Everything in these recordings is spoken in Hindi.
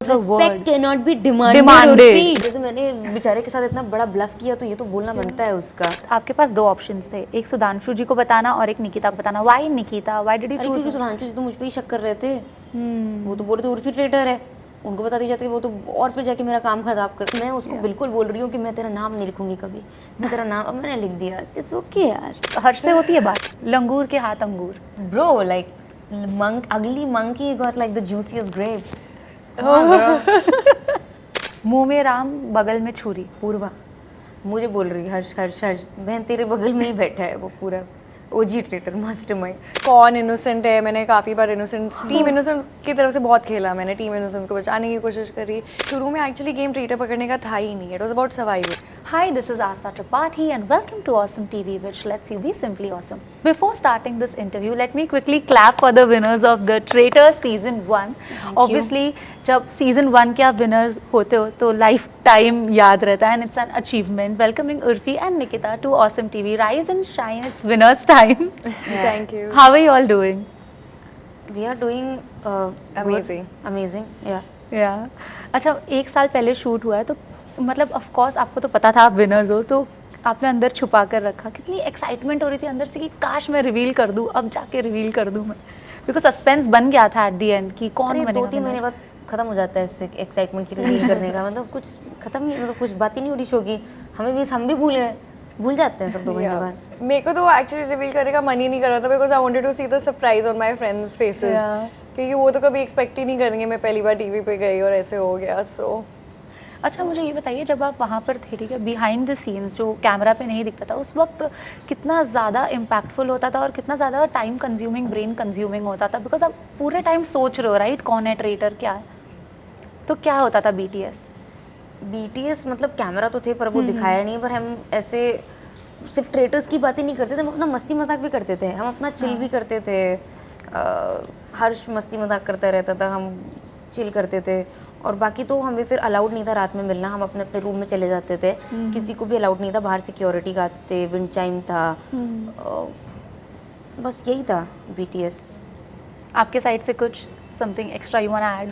was the word. Respect cannot be demanded. Demanded. Urfi. जैसे मैंने बेचारे के साथ इतना बड़ा ब्लफ किया तो ये तो बोलना बनता है उसका। आपके पास दो ऑप्शंस थे, एक सुधांशु जी को बताना और एक निकिता को बताना। Why Nikita, why did you अरे चूज? क्योंकि सुधांशु जी तो मुझ पे ही शक कर रहे थे। वो तो बोल रहे थे उर्फी ट्रेटर है, उनको बता दी जाती है वो तो और फिर जाके मेरा काम खराब कर। मैं उसको बिल्कुल बोल रही हूँ कि मैं तेरा नाम नहीं लिखूंगी कभी, मैं तेरा नाम, अब मैंने लिख दिया। इट्स ओके यार। हर्ष से होती है बात, लंगूर के हाथ अंगूर। Bro like ugly monkey got like the juiciest grape. मुंह में राम बगल में छुरी। पूर्वा मुझे बोल रही है हर्ष हर्ष हर्ष, बहन तेरे बगल में ही बैठा है वो पूरा ओजी ट्रेटर मास्टरमाइंड। कौन इनोसेंट है, मैंने काफ़ी बार टीम इनोसेंस की तरफ से बहुत खेला मैंने, टीम इनोसेंस को बचाने की कोशिश करी। शुरू में एक्चुअली गेम ट्रेटर पकड़ने का था ही नहीं, it was about survival. Hi, this is Asta Tripathi and welcome to Awesome TV, which lets you be simply awesome. Before starting this interview, let me quickly clap for the winners of the Traitors Season 1. Obviously, जब Season 1 के आप winners होते हो तो लाइफ टाइम याद रहता है and it's an achievement. Welcoming Urfi and Nikita to Awesome TV. Rise and shine, it's winners time. Thank you. How are you all doing? We are doing Amazing. amazing, yeah. Yeah. अच्छा, एक साल पहले शूट हुआ है तो मतलब ऑफ कोर्स आपको तो पता था आप विनर्स हो, तो आपने अंदर छुपा कर रखा। कितनी एक्साइटमेंट हो रही थी अंदर से कि काश मैं रिवील कर दूं, अब जाके रिवील कर दूं मैं, बिकॉज सस्पेंस बन गया था एट द एंड कि कौन अरे बनेगा। 2-3 महीने बाद खत्म हो जाता है इससे एक्साइटमेंट की रिवील करने का, मतलब कुछ खत्म ही, मतलब कुछ बात ही नहीं हो रही शो की। हम भी भूल जाते हैं सब 2 महीने बाद। मेरे को तो एक्चुअली रिवील करने का मन ही नहीं कर रहा था because I wanted to see the surprise on my friends faces, क्योंकि वो तो कभी एक्सपेक्ट ही नहीं करेंगे मैं पहली बार टीवी पे गई और ऐसे हो गया। सो अच्छा, मुझे ये बताइए, जब आप वहाँ पर थे, ठीक है, बिहाइंड द सीन्स जो कैमरा पे नहीं दिखता था, उस वक्त कितना ज़्यादा इम्पैक्टफुल होता था और कितना ज़्यादा टाइम कंज्यूमिंग, ब्रेन कंज्यूमिंग होता था, बिकॉज आप पूरे टाइम सोच रहे हो राइट कौन है ट्रेटर क्या है, तो क्या होता था BTS मतलब कैमरा तो थे पर वो दिखाया नहीं, पर हम ऐसे सिर्फ ट्रेटर्स की बातें नहीं करते थे, हम अपना मस्ती मजाक भी करते थे, हम अपना चिल भी करते थे। हर्ष मस्ती मजाक करता रहता था, हम चिल करते थे, और बाकी तो हमें फिर अलाउड नहीं था रात में मिलना, हम अपने अपने रूम में चले जाते थे। किसी को भी अलाउड नहीं था, बाहर सिक्योरिटी गार्ड्स थे, विंड चाइम था, बस यही था BTS। आपके साइड से कुछ something extra you want add?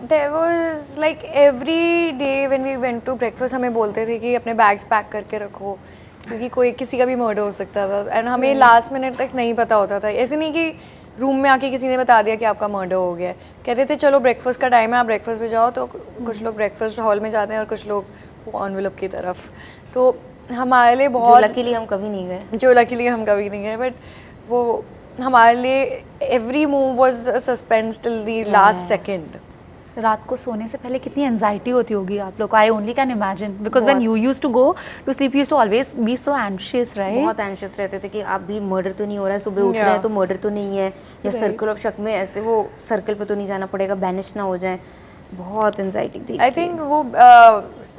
There was like every day when we went to breakfast हमें बोलते थे कि अपने बैग्स पैक करके रखो, क्योंकि कोई किसी का भी मर्डर हो सकता था एंड हमें लास्ट मिनट तक नहीं पता होता था। ऐसे नहीं कि रूम में आके किसी ने बता दिया कि आपका मर्डर हो गया है, कहते थे चलो ब्रेकफास्ट का टाइम है आप ब्रेकफास्ट पे जाओ, तो कुछ लोग ब्रेकफास्ट हॉल में जाते हैं और कुछ लोग वो एनवेलप की तरफ। तो हमारे लिए बहुत लकीली हम कभी नहीं गए, बट वो हमारे लिए every move was suspense till the last second. रात को सोने से पहले कितनी एंजाइटी होती होगी आप लोग को, I only can imagine, because when you used to go to sleep you used to always be so anxious right? बहुत एंशियस रहते थे कि आप भी मर्डर तो नहीं हो रहा है, सुबह उठ रहे हैं तो मर्डर तो नहीं है, या सर्कल ऑफ शक में ऐसे वो सर्कल पे तो नहीं जाना पड़ेगा, बैनिश ना हो जाए, बहुत एंजाइटी थी। आई थिंक वो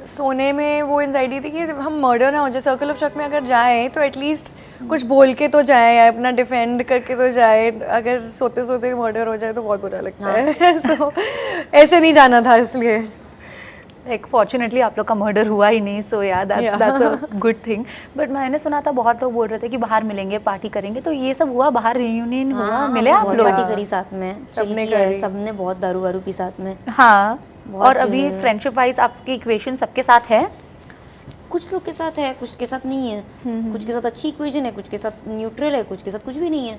सोने में वो एंजाइटी थी कि हम मर्डर ना हो जाए, सर्कल ऑफ शक में अगर जाएं तो एटलीस्ट कुछ बोल के तो जाएं या अपना डिफेंड करके तो जाएं, अगर सोते सोते मर्डर हो जाए तो बहुत बुरा लगता है। सो ऐसे नहीं जाना था, इसलिए लाइक फॉर्चुनेटली आप लोग का मर्डर हुआ ही नहीं, सो या that's a good thing. But मैंने सुना था बहुत लोग बोल रहे थे कि बाहर मिलेंगे पार्टी करेंगे, तो ये सब हुआ, बाहर रियूनियन हुआ, मिले आप लोग? पार्टी करी साथ में, सबने बहुत दारू वारू पी साथ में। हाँ, और अभी फ्रेंडशिप वाइज आपकी इक्वेशन सबके साथ है? कुछ लोग के साथ है, कुछ के साथ नहीं है, कुछ के साथ अच्छी इक्वेशन है, कुछ के साथ न्यूट्रल है, कुछ के साथ कुछ भी नहीं है।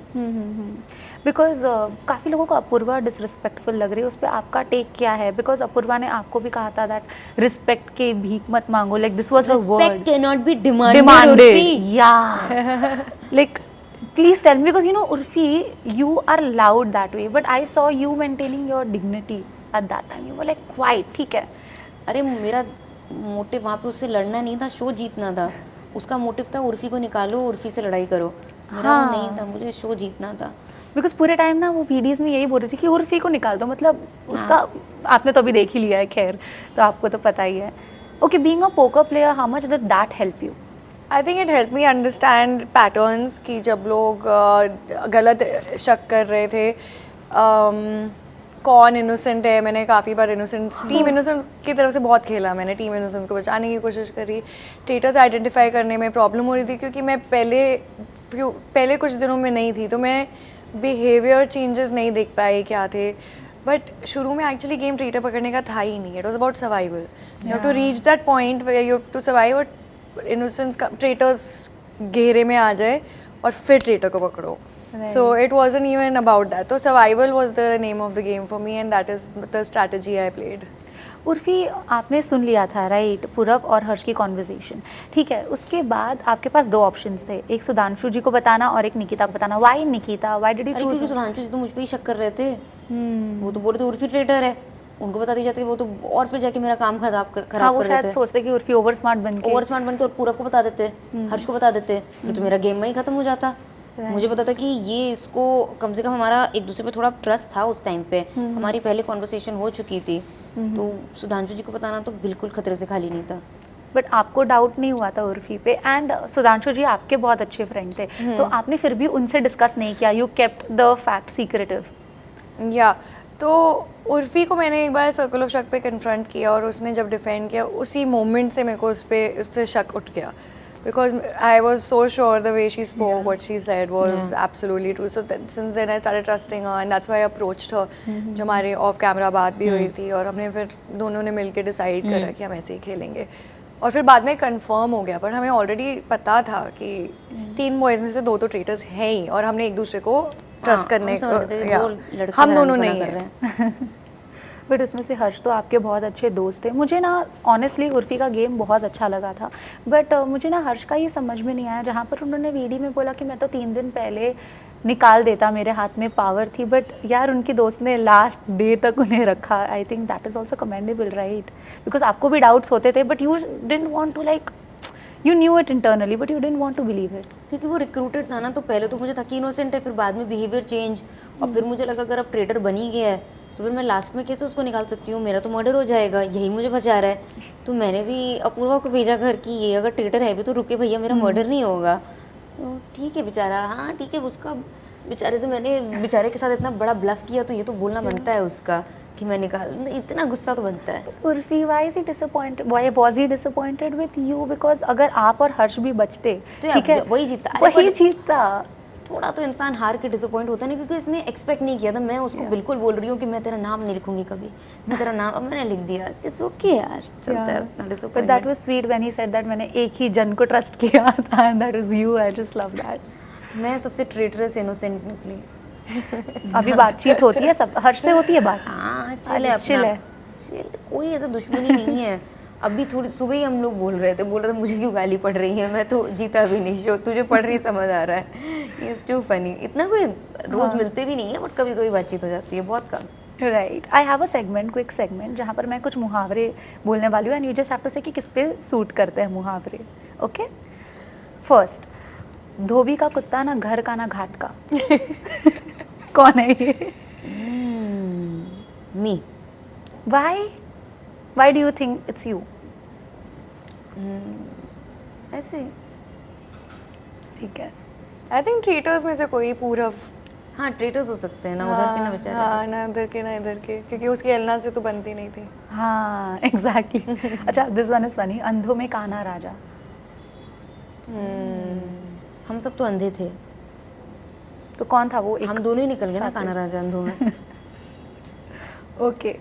बिकॉज काफ़ी लोगों को अपूर्वा डिसरिस्पेक्टफुल लग रही है, उस पर आपका टेक क्या है? बिकॉज अपूर्वा ने आपको भी कहा था दैट रिस्पेक्ट के भीख मत मांगो, like this was her word, respect can not be demanded, yeah like please tell me, because you know Urfi you are loud that way, but I saw you maintaining your dignity at that time, you were like quiet, ठीक है। अरे मेरा मोटिव वहाँ पे उससे लड़ना नहीं था, शो जीतना था, उसका मोटिव था उर्फी को निकालो, उर्फी से लड़ाई करो, मेरा वो नहीं था, मुझे शो जीतना था। बिकॉज पूरे टाइम ना वो वीडियोज़ में यही बोल रही थी कि उर्फी को निकाल दो, मतलब उसका आपने तो अभी देख ही लिया है, खैर तो आपको तो पता ही है। Okay, being a poker player, how much did that help you? I think it help me understand patterns कि जब लोग गलत शक कर रहे थे कौन इनोसेंट है, मैंने काफ़ी बार टीम इनोसेंस की तरफ से बहुत खेला मैंने, टीम इनोसेंस को बचाने की कोशिश करी। ट्रेटर्स आइडेंटिफाई करने में प्रॉब्लम हो रही थी क्योंकि मैं पहले कुछ दिनों में नहीं थी, तो मैं बिहेवियर चेंजेस नहीं देख पाई क्या थे, बट शुरू में एक्चुअली गेम ट्रेटर पकड़ने का था ही नहीं. It was about survival. You have to reach that point where you have to survive और इनोसेंस का ट्रेटर्स घेरे में आ जाए और फिर ट्रेटर को पकड़ो. So it wasn't even about that. So survival was the name of the game for me, and that is the strategy I played. Urfi, आपने सुन लिया था राइट पूरब और हर्ष की कॉन्वर्जेशन, ठीक है. उसके बाद आपके पास दो ऑप्शंस थे, एक सुधांशु जी को बताना और एक निकिता को बताना. Why Nikita, why did you अरे क्योंकि चूज? सुधांशु जी तो मुझ पे ही शक कर रहे थे. वो तो बोल रहे थे उर्फी ट्रेटर है, उनको बता दी जाती है वो तो और फिर जाके मेरा काम खराब कर हाँ, वो रहे शायद थे. सोचते कि उर्फी ओवर स्मार्ट बन के ओवर स्मार्ट बनते और पूरब को बता देते, हर्ष को बता देते, फिर तो मेरा गेम में ही खत्म हो जाता. मुझे पता था कि ये इसको कम से कम हमारा एक दूसरे पे थोड़ा ट्रस्ट था उस टाइम पे, हमारी पहले कॉन्वर्सेशन हो चुकी थी. तो सुधांशु जी को बताना तो बिल्कुल खतरे से खाली नहीं था. बट आपको डाउट नहीं हुआ था उर्फी पे, एंड सुधांशु जी आपके बहुत अच्छे फ्रेंड थे, तो आपने फिर भी उनसे डिस्कस नहीं किया, you kept the fact secretive? या तो उर्फी को मैंने एक बार सर्कल ऑफ शक पे कन्फ्रंट किया और उसने जब डिफेंड किया उसी मोमेंट से मेरे को उससे शक उठ गया. Because I was so sure the way she spoke, what she said was absolutely true. So since then I started trusting her, and that's why I approached her. जो हमारे ऑफ कैमरा बात भी हुई थी और हमने फिर दोनों ने मिलके डिसाइड करा कि हम ऐसे ही खेलेंगे. और फिर बाद में कंफर्म हो गया, पर हमें ऑलरेडी पता था कि 3 बॉयज़ में से 2 तो ट्रेटर्स हैं ही, और हमने एक दूसरे को ट्रस्ट करने हम दोनों नहीं हैं. बट उसमें से हर्ष तो आपके बहुत अच्छे दोस्त थे. मुझे ना ऑनेस्टली उर्फी का गेम बहुत अच्छा लगा था, बट मुझे ना हर्ष का ये समझ में नहीं आया जहाँ पर उन्होंने वीडियो में बोला कि मैं तो 3 दिन पहले निकाल देता, मेरे हाथ में पावर थी, बट यार उनकी दोस्त ने लास्ट डे तक उन्हें रखा. I think that is also commendable right, because आपको भी डाउट्स होते थे, but you didn't want to like, you knew it internally but you didn't want to believe it. क्योंकि वो रिक्रूटेड था ना, तो पहले तो मुझे था कि इनोसेंट है, फिर बाद में बिहेवियर चेंज, और फिर मुझे लगा अगर अब ट्रेडर बन ही गया है तो फिर मैं लास्ट में कैसे उसको निकाल सकती हूँ, मेरा तो मर्डर हो जाएगा, यही मुझे बचा रहा है. तो मैंने भी अपूर्वा को भेजा घर कि ये अगर ट्रेडर है भी तो रुके भैया, मेरा मर्डर नहीं होगा. तो ठीक है बेचारा, हाँ ठीक है, उसका बेचारे से मैंने बेचारे के साथ इतना बड़ा ब्लफ किया तो ये तो बोलना बनता है उसका कि मैं निकाल, इतना गुस्सा तो बनता है. Urfi, why is he disappointed, why was he disappointed with you? Because अगर आप और हर्ष भी बचते, तो ठीक है, वही जीता. वही जीतता. थोड़ा तो इंसान हार के डिसअपॉइंट होता है ना, क्योंकि इसने एक्सपेक्ट नहीं किया था. मैं उसको बिल्कुल बोल रही हूँ कि मैं तेरा नाम नहीं लिखूंगी कभी, मैं तेरा नाम, अब मैंने लिख दिया, इट्स ओके यार, चलता है. But that was sweet when he said that मैंने एक ही जन को ट्रस्ट किया था, and that was you. I just love that. मैं सबसे ट्रेटरस इनोसेंट निकली. अभी बातचीत होती है सब, हर्ष से होती है बात? हाँ चिल है, चिल है, चिल, कोई ऐसा दुश्मनी नहीं है. अभी थोड़ी सुबह ही हम लोग बोल रहे थे मुझे क्यों गाली पड़ रही है, मैं तो जीता भी नहीं शो, तुझे पढ़ रही समझ आ रहा है. It's to funny. इतना कोई रोज मिलते भी नहीं है, बट कभी कभी बातचीत हो जाती है, बहुत कम. Right. I have a segment, quick segment, जहाँ पर मैं कुछ मुहावरे बोलने वाली हूँ, and you just have to say कि किस पे सूट करते हैं मुहावरे. ओके, फर्स्ट, धोबी का कुत्ता ना घर का ना घाट का. कौन है ये? मी. Why do you think it's you? ऐसे. ठीक है. आई थिंक ट्रेटर्स में से कोई पूरब. हाँ ट्रेटर्स हो सकते हैं ना, उधर के ना बेचारे. हाँ, ना उधर के ना इधर के, क्योंकि उसकी एलना से तो बनती नहीं थी. हाँ एग्जैक्टली. अच्छा, दिस वन इज फनी. अंधों में कान्हा राजा. हम सब तो अंधे थे, तो कौन था वो? हम दोनों ही निकल गए ना कान्हा राजा अंधों में. ओके.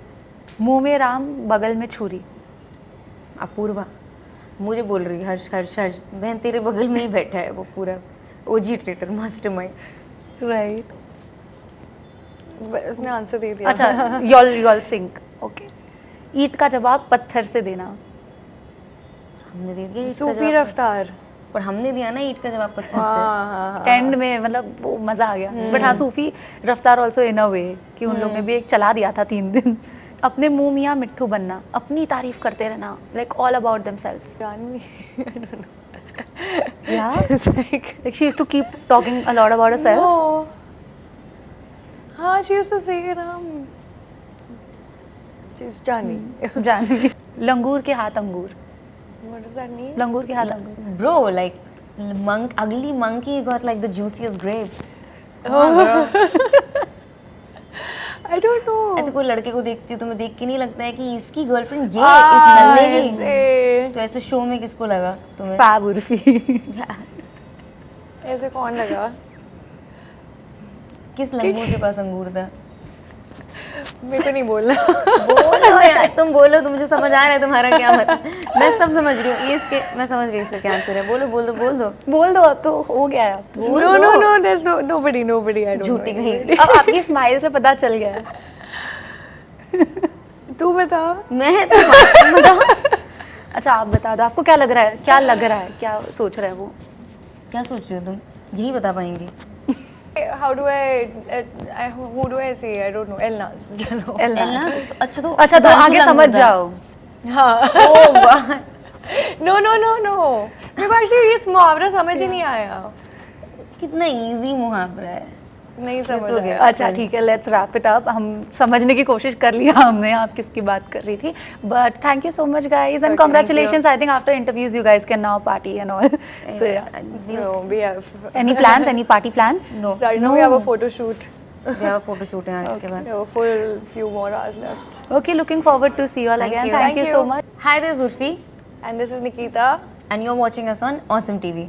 मुंह में राम बगल में छुरी. अपूर्वा मुझे बोल रही है, हर्ष हर्ष हर्ष, बहन तेरे बगल में ही बैठा है वो पूरा ओजी ट्रेटर मास्टरमाइंड. राइट. उसने आंसर दे दिया. अच्छा, यॉल सिंक. ओके. ईंट का जवाब पत्थर से देना. हमने दे दिया ईंट का सूफी जवाब, रफ्तार. पर हमने दिया ना ईंट का जवाब पत्थर से. हाँ. एंड में मतलब वो मजा आ गया. बट हाँ, सूफी रफ्तार ऑल्सो इन अ वे कि उन लोग ने भी एक चला दिया था 3 दिन. अपने मुंह मियाँ मिट्ठू बनना, अपनी तारीफ करते रहना, like all about themselves. Yeah, like she used to keep talking a lot about herself. No. हाँ, she used to say she's Johnny. Jahnavi. लंगूर के हाथ अंगूर. What does that mean? लंगूर के हाथ अंगूर. Bro, like ugly monkey got like the juiciest grape. I don't know. ऐसे कोई लड़के को देखती हूँ तो मैं देख के नहीं लगता है कि इसकी गर्लफ्रेंड ये इस नल्ले की. तो ऐसे शो में किसको लगा तुम्हें? फैब उर्फी. ऐसे कौन लगा? किस लंगूर के पास अंगूर था? मेरे को नहीं बोलना बोलो यार, तुम बोलो, तुम मुझे समझ आ रहा है तुम्हारा क्या मतलब। मैं सब समझ रही हूँ, ये इसके मैं समझ गई इसका क्या आंसर है। बोलो बोल दो बोल दो। बोल दो, अब तो हो गया है अब तो। No no no there is nobody I don't झूठी कहीं। अब आपकी स्माइल से पता चल गया है। तू बता। मैं तुम बताओ। अच्छा आप बता दो, आपको क्या लग रहा है, क्या लग रहा है, क्या सोच रहा है वो? क्या सोच रही हो तुम? यही बता पाएंगी। How do I who do I से आई डोंट नो एलनास चलो एलना। अच्छा तो अच्छा तो आगे समझ जाओ। हाँ oh god, no no no no मेरे को एक्चुअली ये मुहावरा समझ ही नहीं आया। कितना इजी मुहावरा है। नहीं समझ हो गया। आया। अच्छा ठीक है, लेट्स रैप इट अप। हम समझने की कोशिश कर लिया हमने, आप किसकी बात कर रही थी, but thank you so much guys and congratulations. I think after interviews you guys can now party and all. So yeah, No, we have any plans, any party plans? No, right now we have a photo shoot. Photo shoot है इसके बाद। We have a full few more hours left. Okay, looking forward to see you all Thank again. you. Thank Thank you so you. Much. Hi, this is Urfi And this is Nikita. and you're watching us on Awesome TV.